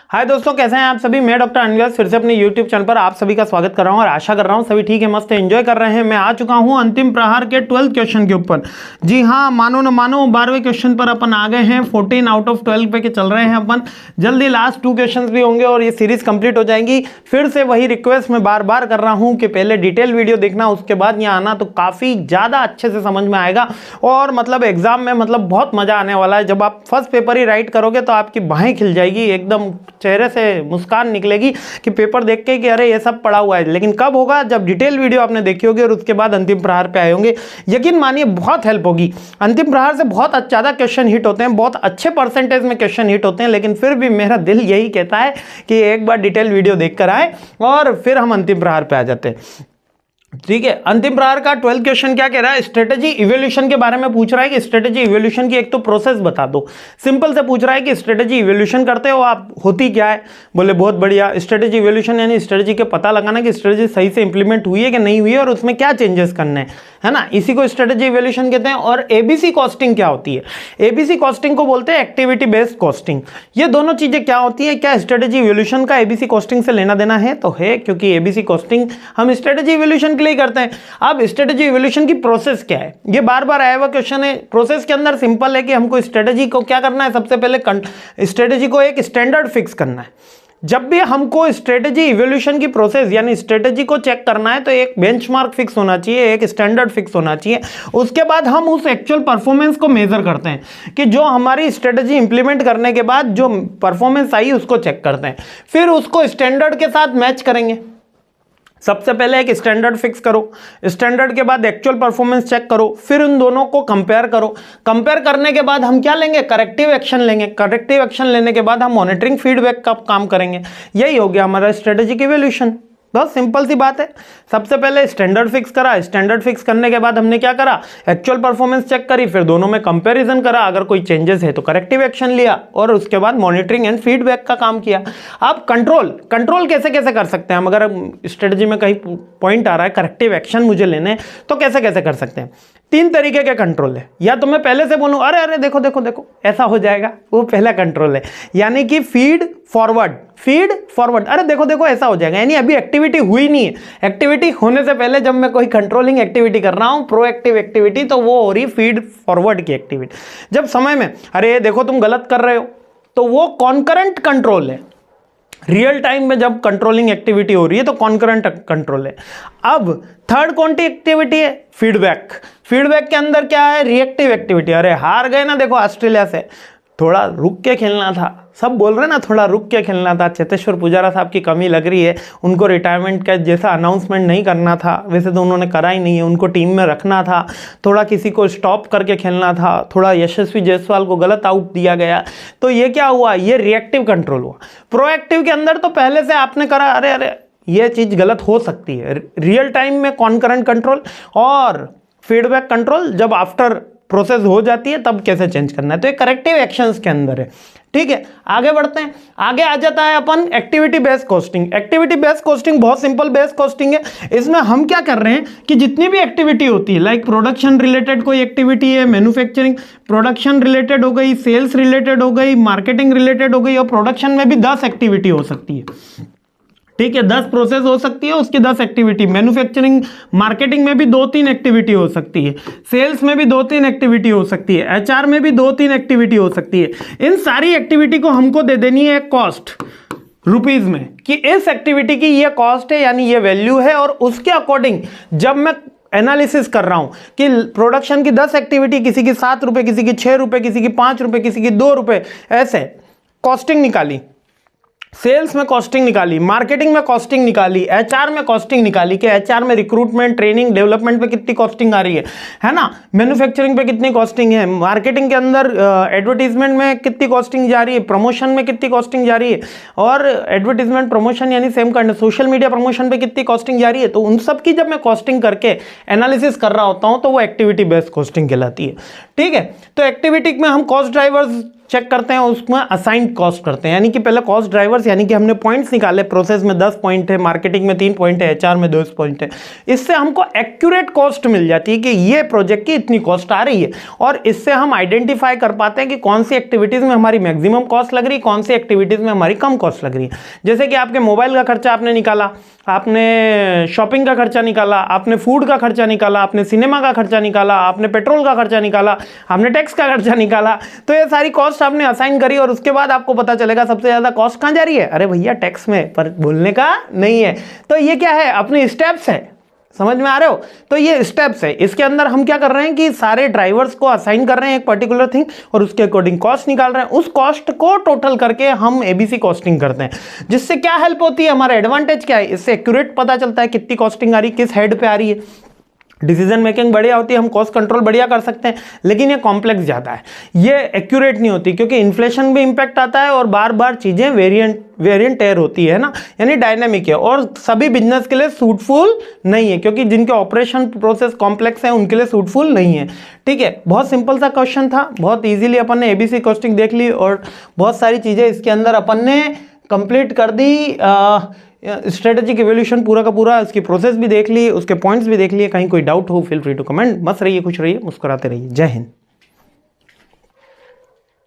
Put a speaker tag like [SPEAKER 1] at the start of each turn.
[SPEAKER 1] हाय दोस्तों, कैसे हैं आप सभी। मैं डॉक्टर अनिल फिर से अपने YouTube चैनल पर आप सभी का स्वागत कर रहा हूं और आशा कर रहा हूं सभी ठीक है, मस्त एंजॉय कर रहे हैं। मैं आ चुका हूं अंतिम प्रहार के 12 क्वेश्चन के ऊपर। जी हां, मानो न मानो 12वें क्वेश्चन पर अपन आ गए हैं। 14 आउट ऑफ 12 पे के चल रहे हैं अपन। जल्दी लास्ट 2 क्वेश्चन भी होंगे और ये सीरीज कंप्लीट हो जाएंगी। फिर से वही रिक्वेस्ट मैं बार बार कर रहा हूँ कि पहले डिटेल वीडियो देखना, उसके बाद यहाँ आना तो काफ़ी ज़्यादा अच्छे से समझ में आएगा। और मतलब एग्जाम में मतलब बहुत मज़ा आने वाला है। जब आप फर्स्ट पेपर ही राइट करोगे तो आपकी बाहें खिल जाएगी, एकदम चेहरे से मुस्कान निकलेगी कि पेपर देख के कि अरे ये सब पढ़ा हुआ है। लेकिन कब होगा? जब डिटेल वीडियो आपने देखी होगी और उसके बाद अंतिम प्रहार पे आए होंगे। यकीन मानिए बहुत हेल्प होगी। अंतिम प्रहार से बहुत ज़्यादा क्वेश्चन हिट होते हैं, बहुत अच्छे परसेंटेज में क्वेश्चन हिट होते हैं। लेकिन फिर भी मेरा दिल यही कहता है कि एक बार डिटेल वीडियो देख कर आए और फिर हम अंतिम प्रहार पे आ जाते हैं। ठीक है, अंतिम प्रहार का 12 क्वेश्चन क्या कह रहा है? स्ट्रेटेजी इवोल्यूशन के बारे में पूछ रहा है कि स्ट्रेटेजी इवोल्यूशन की एक तो प्रोसेस बता दो। सिंपल से पूछ रहा है कि स्ट्रेटेजी इवोल्यूशन करते हो आप, होती क्या है? बोले बहुत बढ़िया। स्ट्रेटेजी इवोल्यूशन यानी स्ट्रेटेजी के पता लगाना कि स्ट्रेटेजी सही से इंप्लीमेंट हुई है कि नहीं हुई है और उसमें क्या चेंजेस करने हैं, है ना। इसी को स्ट्रेटेजी इवोल्यूशन कहते हैं। और एबीसी कॉस्टिंग क्या होती है? एबीसी कॉस्टिंग को बोलते हैं एक्टिविटी बेस्ड कॉस्टिंग। ये दोनों चीजें क्या होती है? क्या स्ट्रेटेजी इवोल्यूशन का एबीसी कॉस्टिंग से लेना देना है? तो है, क्योंकि एबीसी कॉस्टिंग हम स्ट्रेटेजी इवोल्यूशन के लिए करते हैं। अब स्ट्रेटेजी इवोल्यूशन की प्रोसेस क्या है? ये बार बार आया हुआ क्वेश्चन है। प्रोसेस के अंदर सिंपल है कि हमको स्ट्रेटेजी को क्या करना है। सबसे पहले स्ट्रेटेजी को एक स्टैंडर्ड फिक्स करना है। जब भी हमको स्ट्रेटेजी इवोल्यूशन की प्रोसेस यानी स्ट्रेटेजी को चेक करना है तो एक बेंचमार्क फिक्स होना चाहिए, एक स्टैंडर्ड फिक्स होना चाहिए। उसके बाद हम उस एक्चुअल परफॉर्मेंस को मेजर करते हैं कि जो हमारी स्ट्रेटेजी इंप्लीमेंट करने के बाद जो परफॉर्मेंस आई उसको चेक करते हैं। फिर उसको स्टैंडर्ड के साथ मैच करेंगे। सबसे पहले एक स्टैंडर्ड फिक्स करो, स्टैंडर्ड के बाद एक्चुअल परफॉर्मेंस चेक करो, फिर उन दोनों को कंपेयर करो। कंपेयर करने के बाद हम क्या लेंगे? करेक्टिव एक्शन लेंगे। करेक्टिव एक्शन लेने के बाद हम मॉनिटरिंग फीडबैक का काम करेंगे। यही हो गया हमारा स्ट्रेटेजिक इवोल्यूशन। बहुत सिंपल सी बात है। सबसे पहले स्टैंडर्ड फिक्स करा, स्टैंडर्ड फिक्स करने के बाद हमने क्या करा? एक्चुअल परफॉर्मेंस चेक करी, फिर दोनों में कंपैरिजन करा, अगर कोई चेंजेस है तो करेक्टिव एक्शन लिया और उसके बाद मॉनिटरिंग एंड फीडबैक का काम किया। अब कंट्रोल कैसे कैसे कर सकते हैं हम? अगर स्ट्रेटजी में कहीं पॉइंट आ रहा है करेक्टिव एक्शन मुझे लेने, तो कैसे कैसे कर सकते हैं? 3 तरीके के कंट्रोल है। या तो मैं पहले से बोलूं अरे अरे देखो देखो देखो ऐसा हो जाएगा, वो पहला कंट्रोल है। यानी कि फीड फॉरवर्ड, अरे देखो देखो ऐसा हो जाएगा। यानी अभी एक्टिविटी हुई नहीं है, एक्टिविटी होने से पहले जब मैं कोई कंट्रोलिंग एक्टिविटी कर रहा हूं, प्रोएक्टिव एक्टिविटी, तो वो हो रही फीड फॉरवर्ड की एक्टिविटी। जब समय में अरे देखो तुम गलत कर रहे हो, तो वो कॉन्करेंट कंट्रोल है। रियल टाइम में जब कंट्रोलिंग एक्टिविटी हो रही है तो कॉन्करेंट कंट्रोल है। अब थर्ड कौन सी एक्टिविटी है? फीडबैक के अंदर क्या है? Reactive activity. अरे हार गए ना देखो ऑस्ट्रेलिया से, थोड़ा रुक के खेलना था। सब बोल रहे हैं ना थोड़ा रुक के खेलना था। चेतेश्वर पुजारा साहब की कमी लग रही है, उनको रिटायरमेंट का जैसा अनाउंसमेंट नहीं करना था, वैसे तो उन्होंने करा ही नहीं है। उनको टीम में रखना था, थोड़ा किसी को स्टॉप करके खेलना था, थोड़ा यशस्वी जायसवाल को गलत आउट दिया गया। तो ये क्या हुआ? ये रिएक्टिव कंट्रोल हुआ। प्रोएक्टिव के अंदर तो पहले से आपने करा, अरे अरे ये चीज़ गलत हो सकती है। रियल टाइम में कॉन्करेंट कंट्रोल और फीडबैक कंट्रोल जब आफ्टर प्रोसेस हो जाती है तब कैसे चेंज करना है, तो ये करेक्टिव एक्शंस के अंदर है। ठीक है, आगे बढ़ते हैं। आगे आ जाता है अपन activity based costing. Activity based costing बहुत सिंपल बेस्ड कॉस्टिंग है। इसमें हम क्या कर रहे हैं कि जितनी भी एक्टिविटी होती है, लाइक प्रोडक्शन रिलेटेड कोई एक्टिविटी है, मैन्युफैक्चरिंग प्रोडक्शन रिलेटेड हो गई, सेल्स रिलेटेड हो गई, मार्केटिंग रिलेटेड हो गई, और प्रोडक्शन में भी 10 एक्टिविटी हो सकती है। ठीक है, 10 प्रोसेस हो सकती है, उसकी 10 एक्टिविटी। मैन्युफैक्चरिंग मार्केटिंग में भी 2-3 एक्टिविटी हो सकती है, सेल्स में भी 2-3 एक्टिविटी हो सकती है, एचआर में भी 2-3 एक्टिविटी हो सकती है। इन सारी एक्टिविटी को हमको दे देनी है कॉस्ट रुपीज में, कि इस एक्टिविटी की ये कॉस्ट है यानी ये वैल्यू है। और उसके अकॉर्डिंग जब मैं एनालिसिस कर रहा हूं कि प्रोडक्शन की 10 एक्टिविटी, किसी की 7 रुपए, किसी की 6 रुपए, किसी की 5 रुपए, किसी की 2 रुपए, ऐसे कॉस्टिंग निकाली। सेल्स में कॉस्टिंग निकाली, मार्केटिंग में कॉस्टिंग निकाली, एचआर में कॉस्टिंग निकाली कि एचआर में रिक्रूटमेंट, ट्रेनिंग, डेवलपमेंट पे कितनी कॉस्टिंग आ रही है ना। मैन्युफैक्चरिंग पे कितनी कॉस्टिंग है, मार्केटिंग के अंदर एडवर्टीजमेंट में कितनी कॉस्टिंग जा रही है, प्रमोशन में कितनी कॉस्टिंग जा रही है, और एडवर्टीजमेंट प्रमोशन यानी सेम करना, सोशल मीडिया प्रमोशन पे कितनी कॉस्टिंग जा रही है। तो उन सब की जब मैं कॉस्टिंग करके एनालिसिस कर रहा होता हूं तो वो एक्टिविटी बेस्ड कॉस्टिंग कहलाती है। ठीक है, तो एक्टिविटी में हम कॉस्ट ड्राइवर्स चेक करते हैं, उसमें असाइंड कॉस्ट करते हैं, यानी कि पहले कॉस्ट ड्राइवर्स, यानी कि हमने पॉइंट्स निकाले, प्रोसेस में 10 पॉइंट है, मार्केटिंग में 3 पॉइंट है, एचआर में 10 पॉइंट है। इससे हमको एक्यूरेट कॉस्ट मिल जाती है कि ये प्रोजेक्ट की इतनी कॉस्ट आ रही है, और इससे हम आइडेंटिफाई कर पाते हैं कि कौन सी एक्टिविटीज में हमारी मैक्सिमम कॉस्ट लग रही है, कौन सी एक्टिविटीज में हमारी कम कॉस्ट लग रही है। जैसे कि आपके मोबाइल का खर्चा आपने निकाला, आपने शॉपिंग का खर्चा निकाला, आपने फूड का खर्चा निकाला, आपने सिनेमा का खर्चा निकाला, आपने पेट्रोल का खर्चा निकाला, आपने टैक्स का खर्चा निकाला, तो ये सारी कॉस्ट आपने असाइन करी, और उसके बाद आपको पता चलेगा सबसे ज्यादा कॉस्ट कहां जा रही है, अरे भैया टैक्स में, पर बोलने का नहीं है। तो ये क्या है, अपने स्टेप्स है, समझ में आ रहे हो। तो ये स्टेप्स है, इसके अंदर हम क्या कर रहे हैं कि सारे ड्राइवर्स को असाइन कर रहे हैं एक पर्टिकुलर थिंग, और उसके अकॉर्डिंग कॉस्ट निकाल रहे हैं, उस कॉस्ट को टोटल करके हम एबीसी कॉस्टिंग करते हैं। जिससे क्या हेल्प होती है, हमारा एडवांटेज क्या है, इससे एक्यूरेट पता चलता है कितनी कॉस्टिंग आ रही है, किस हेड पे आ रही है, डिसीजन मेकिंग बढ़िया होती है, हम कॉस्ट कंट्रोल बढ़िया कर सकते हैं। लेकिन ये कॉम्प्लेक्स ज़्यादा है, ये एक्यूरेट नहीं होती, क्योंकि इन्फ्लेशन भी इंपैक्ट आता है, और बार बार चीज़ें वेरिएंट टेयर होती है ना, यानी डायनामिक है, और सभी बिजनेस के लिए सूटफुल नहीं है, क्योंकि जिनके ऑपरेशन प्रोसेस कॉम्प्लेक्स है उनके लिए सूटफुल नहीं है। ठीक है, बहुत सिंपल सा क्वेश्चन था, बहुत ईजिली अपन ने एबीसी कॉस्टिंग देख ली, और बहुत सारी चीज़ें इसके अंदर अपन ने कंप्लीट कर दी। स्ट्रेटेजिक इवोल्यूशन पूरा का पूरा, इसकी प्रोसेस भी देख ली, उसके पॉइंट्स भी देख लिए। कहीं कोई डाउट हो, फील फ्री टू कमेंट। मस्त रहिए, खुश रहिए, मुस्कुराते रहिए। जय हिंद।